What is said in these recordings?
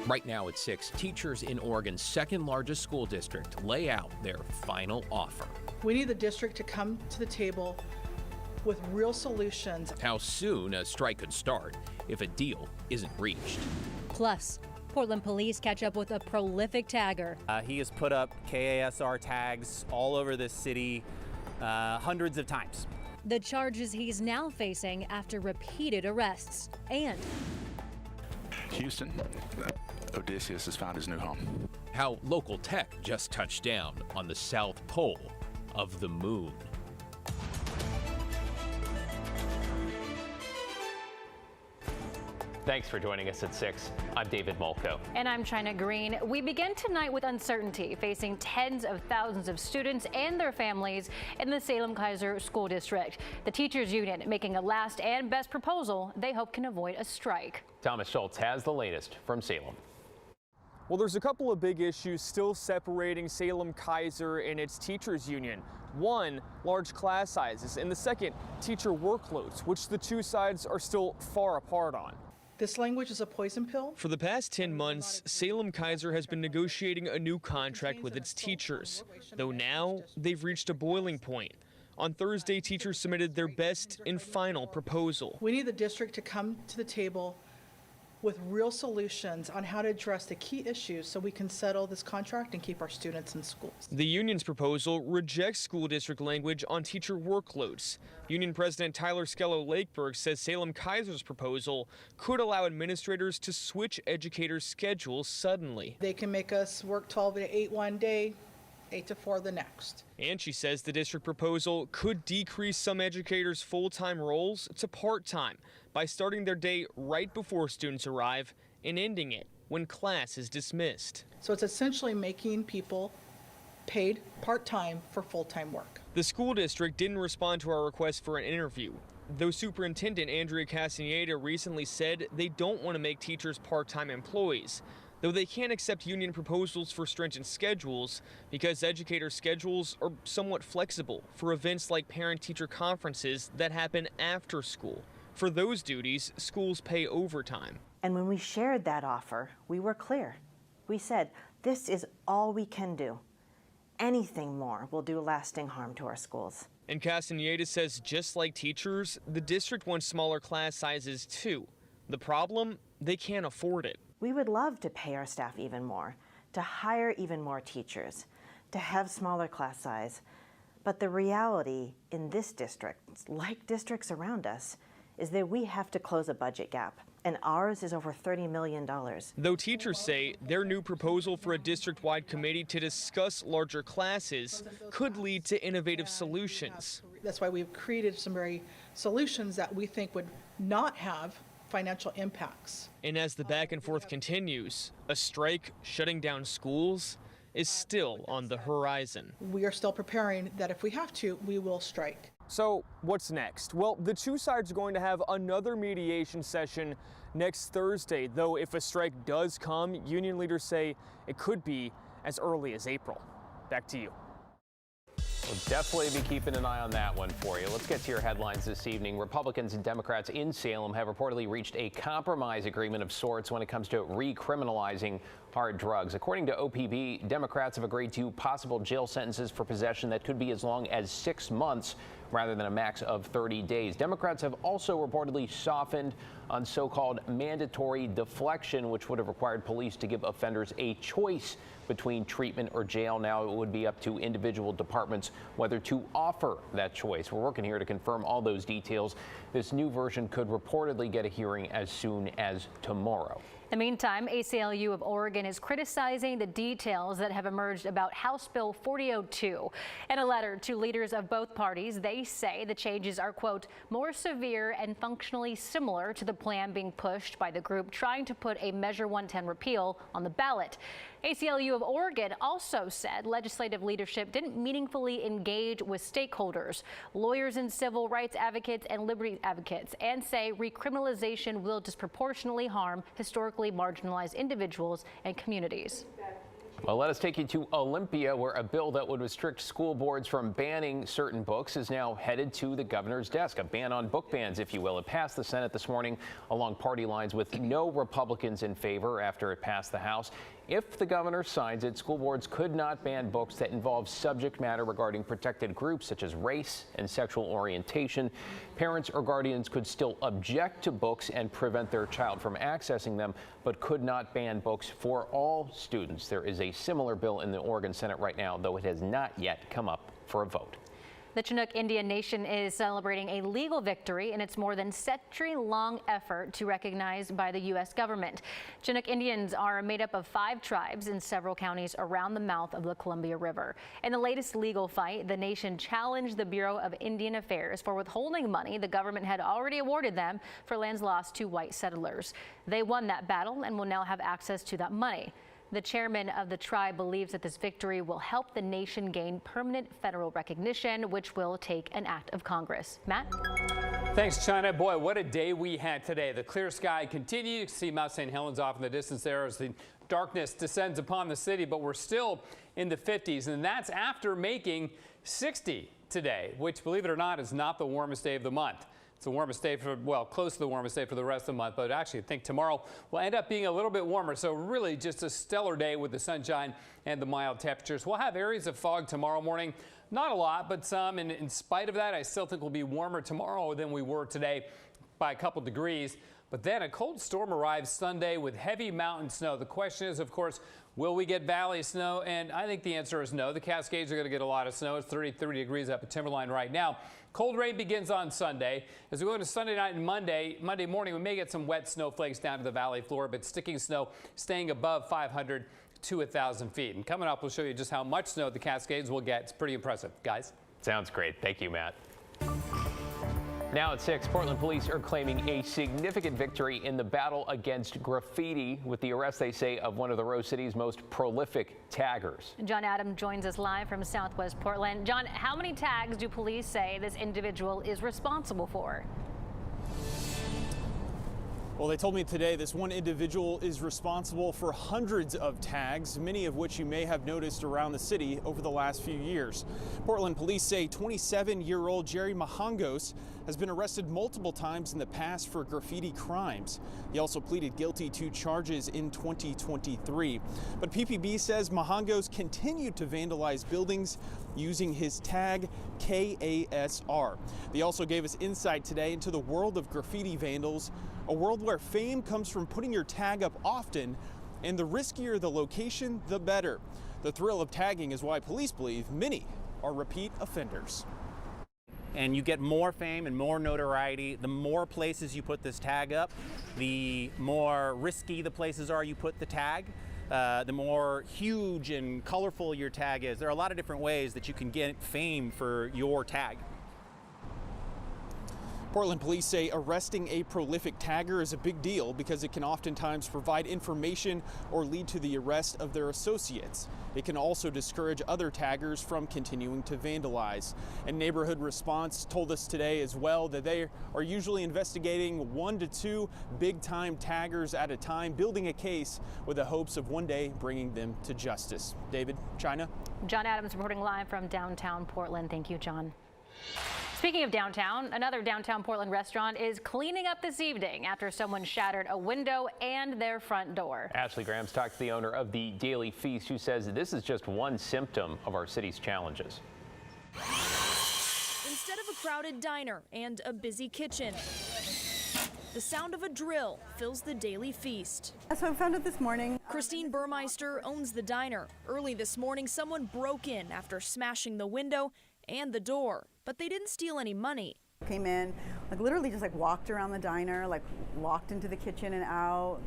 Right now at 6, teachers in Oregon's second largest school district lay out their final offer. We need the district to come to the table with real solutions. How soon a strike could start if a deal isn't reached. Plus, Portland police catch up with a prolific tagger. He has put up KASR tags all over this city hundreds of times. The charges he's now facing after repeated arrests. And Houston, Odysseus has found his new home. How local tech just touched down on the south pole of the moon. Thanks for joining us at 6. I'm David Molko. And I'm China Green. We begin tonight with uncertainty facing tens of thousands of students and their families in the SalemKaiser School District. The teachers union making a last and best proposal they hope can avoid a strike. Thomas Schultz has the latest from Salem. Well, there's a couple of big issues still separating SalemKaiser and its teachers union. One, large class sizes, and the second, teacher workloads, which the two sides are still far apart on. This language is a poison pill. For the past 10 months, SalemKaiser has been negotiating a new contract with its teachers, though now they've reached a boiling point. On Thursday, teachers submitted their best and final proposal. We need the district to come to the table with real solutions on how to address the key issues so we can settle this contract and keep our students in schools. The union's proposal rejects school district language on teacher workloads. Union President Tyler Skello-Lakeberg says SalemKaiser's proposal could allow administrators to switch educators' schedules suddenly. They can make us work 12 to 8 one day, 8 to 4 the next. And she says the district proposal could decrease some educators' full-time roles to part-time by starting their day right before students arrive and ending it when class is dismissed. So it's essentially making people paid part-time for full-time work. The school district didn't respond to our request for an interview, though Superintendent Andrea Castaneda recently said they don't want to make teachers part-time employees, though they can't accept union proposals for stringent schedules because educator schedules are somewhat flexible for events like parent-teacher conferences that happen after school. For those duties, schools pay overtime. And when we shared that offer, we were clear. We said, this is all we can do. Anything more will do lasting harm to our schools. And Castaneda says just like teachers, the district wants smaller class sizes too. The problem, they can't afford it. We would love to pay our staff even more, to hire even more teachers, to have smaller class size. But the reality in this district, like districts around us, is that we have to close a budget gap, and ours is over $30 million. Though teachers say their new proposal for a district-wide committee to discuss larger classes could lead to innovative solutions. That's why we've created some very solutions that we think would not have financial impacts. And as the back and forth continues, a strike shutting down schools is still on the horizon. We are still preparing that if we have to, we will strike. So what's next? Well, the two sides are going to have another mediation session next Thursday, though if a strike does come, union leaders say it could be as early as April. Back to you. We'll definitely be keeping an eye on that one for you. Let's get to your headlines this evening. Republicans and Democrats in Salem have reportedly reached a compromise agreement of sorts when it comes to recriminalizing hard drugs. According to OPB, Democrats have agreed to possible jail sentences for possession that could be as long as 6 months rather than a max of 30 days. Democrats have also reportedly softened on so-called mandatory deflection, which would have required police to give offenders a choice between treatment or jail. Now it would be up to individual departments whether to offer that choice. We're working here to confirm all those details. This new version could reportedly get a hearing as soon as tomorrow. In the meantime, ACLU of Oregon is criticizing the details that have emerged about House Bill 4002. In a letter to leaders of both parties, they say the changes are, quote, more severe and functionally similar to the plan being pushed by the group trying to put a Measure 110 repeal on the ballot. ACLU of Oregon also said legislative leadership didn't meaningfully engage with stakeholders, lawyers and civil rights advocates and liberty advocates, and say recriminalization will disproportionately harm historically marginalized individuals and communities. Well, let us take you to Olympia, where a bill that would restrict school boards from banning certain books is now headed to the governor's desk. A ban on book bans, if you will. It passed the Senate this morning along party lines with no Republicans in favor after it passed the House. If the governor signs it, school boards could not ban books that involve subject matter regarding protected groups such as race and sexual orientation. Parents or guardians could still object to books and prevent their child from accessing them, but could not ban books for all students. There is a similar bill in the Oregon Senate right now, though it has not yet come up for a vote. The Chinook Indian Nation is celebrating a legal victory in its more than century-long effort to recognize by the U.S. government. Chinook Indians are made up of 5 tribes in several counties around the mouth of the Columbia River. In the latest legal fight, the nation challenged the Bureau of Indian Affairs for withholding money the government had already awarded them for lands lost to white settlers. They won that battle and will now have access to that money. The chairman of the tribe believes that this victory will help the nation gain permanent federal recognition, which will take an act of Congress. Matt? Thanks, China. Boy, what a day we had today. The clear sky continues. You can see Mount St. Helens off in the distance there as the darkness descends upon the city, but we're still in the 50s, and that's after making 60 today, which, believe it or not, is not the warmest day of the month. It's the warmest day for, well, close to the warmest day for the rest of the month, but actually I think tomorrow will end up being a little bit warmer. So really just a stellar day with the sunshine and the mild temperatures. We'll have areas of fog tomorrow morning. Not a lot, but some. And in spite of that, I still think we'll be warmer tomorrow than we were today by a couple degrees. But then a cold storm arrives Sunday with heavy mountain snow. The question is, of course, will we get valley snow? And I think the answer is no. The Cascades are going to get a lot of snow. It's 30 degrees up at Timberline right now. Cold rain begins on Sunday. As we go into Sunday night and Monday morning, we may get some wet snowflakes down to the valley floor, but sticking snow staying above 500 to 1,000 feet. And coming up, we'll show you just how much snow the Cascades will get. It's pretty impressive, guys. Sounds great. Thank you, Matt. Now at 6, Portland police are claiming a significant victory in the battle against graffiti with the arrest, they say, of one of the Rose City's most prolific taggers. John Adam joins us live from Southwest Portland. John, how many tags do police say this individual is responsible for? Well, they told me today this one individual is responsible for hundreds of tags, many of which you may have noticed around the city over the last few years. Portland police say 27-year-old Jerry Mahangos has been arrested multiple times in the past for graffiti crimes. He also pleaded guilty to charges in 2023. But PPB says Mahangos continued to vandalize buildings using his tag KASR. They also gave us insight today into the world of graffiti vandals, a world where fame comes from putting your tag up often, and the riskier the location, the better. The thrill of tagging is why police believe many are repeat offenders. And you get more fame and more notoriety. The more places you put this tag up, the more risky the places are you put the tag. The more huge and colorful your tag is. There are a lot of different ways that you can get fame for your tag. Portland police say arresting a prolific tagger is a big deal because it can oftentimes provide information or lead to the arrest of their associates. It can also discourage other taggers from continuing to vandalize. And Neighborhood Response told us today as well that they are usually investigating 1 to 2 big-time taggers at a time, building a case with the hopes of one day bringing them to justice. David, China. John Adams reporting live from downtown Portland. Thank you, John. Speaking of downtown, another downtown Portland restaurant is cleaning up this evening after someone shattered a window and their front door. Ashley Graham's talked to the owner of the Daily Feast, who says this is just one symptom of our city's challenges. Instead of a crowded diner and a busy kitchen, the sound of a drill fills the Daily Feast. So I found it this morning. Christine Burmeister owns the diner. Early this morning, someone broke in after smashing the window and the door, but they didn't steal any money. Came in, like literally just like walked around the diner, like walked into the kitchen and out.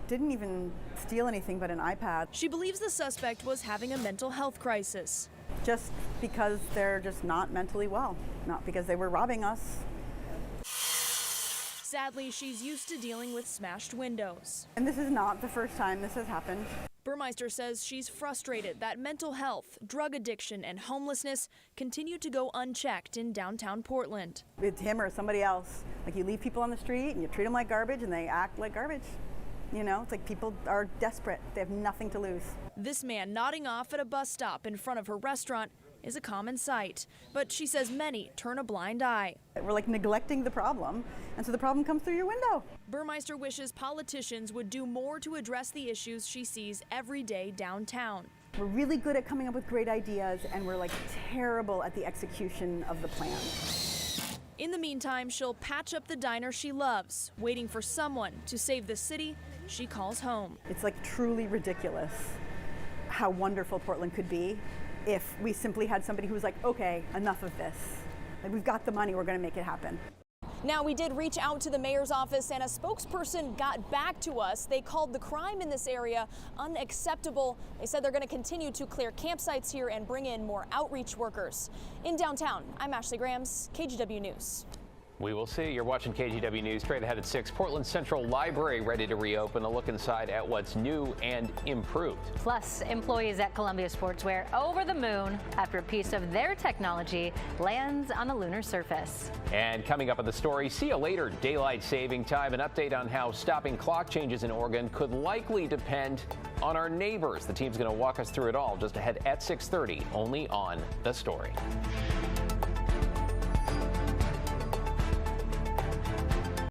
Didn't even steal anything but an iPad. She believes the suspect was having a mental health crisis. Just because they're just not mentally well, not because they were robbing us. Sadly, she's used to dealing with smashed windows. And this is not the first time this has happened. Burmeister says she's frustrated that mental health, drug addiction, and homelessness continue to go unchecked in downtown Portland. It's him or somebody else. Like you leave people on the street and you treat them like garbage and they act like garbage. You know, it's like people are desperate. They have nothing to lose. This man nodding off at a bus stop in front of her restaurant is a common sight, but she says many turn a blind eye. We're like neglecting the problem, and so the problem comes through your window. Burmeister wishes politicians would do more to address the issues she sees every day downtown. We're really good at coming up with great ideas, and we're like terrible at the execution of the plan. In the meantime, she'll patch up the diner she loves, waiting for someone to save the city she calls home. It's like truly ridiculous how wonderful Portland could be if we simply had somebody who was like, okay, enough of this. Like, we've got the money, we're going to make it happen. Now, we did reach out to the mayor's office, and a spokesperson got back to us. They called the crime in this area unacceptable. They said they're going to continue to clear campsites here and bring in more outreach workers. In downtown, I'm Ashley Grams, KGW News. We will see. You're watching KGW News. Straight ahead at 6, Portland Central Library ready to reopen. A look inside at what's new and improved. Plus, employees at Columbia Sportswear over the moon after a piece of their technology lands on a lunar surface. And coming up on the story, see you later, daylight saving time. An update on how stopping clock changes in Oregon could likely depend on our neighbors. The team's going to walk us through it all just ahead at 6:30, only on The Story.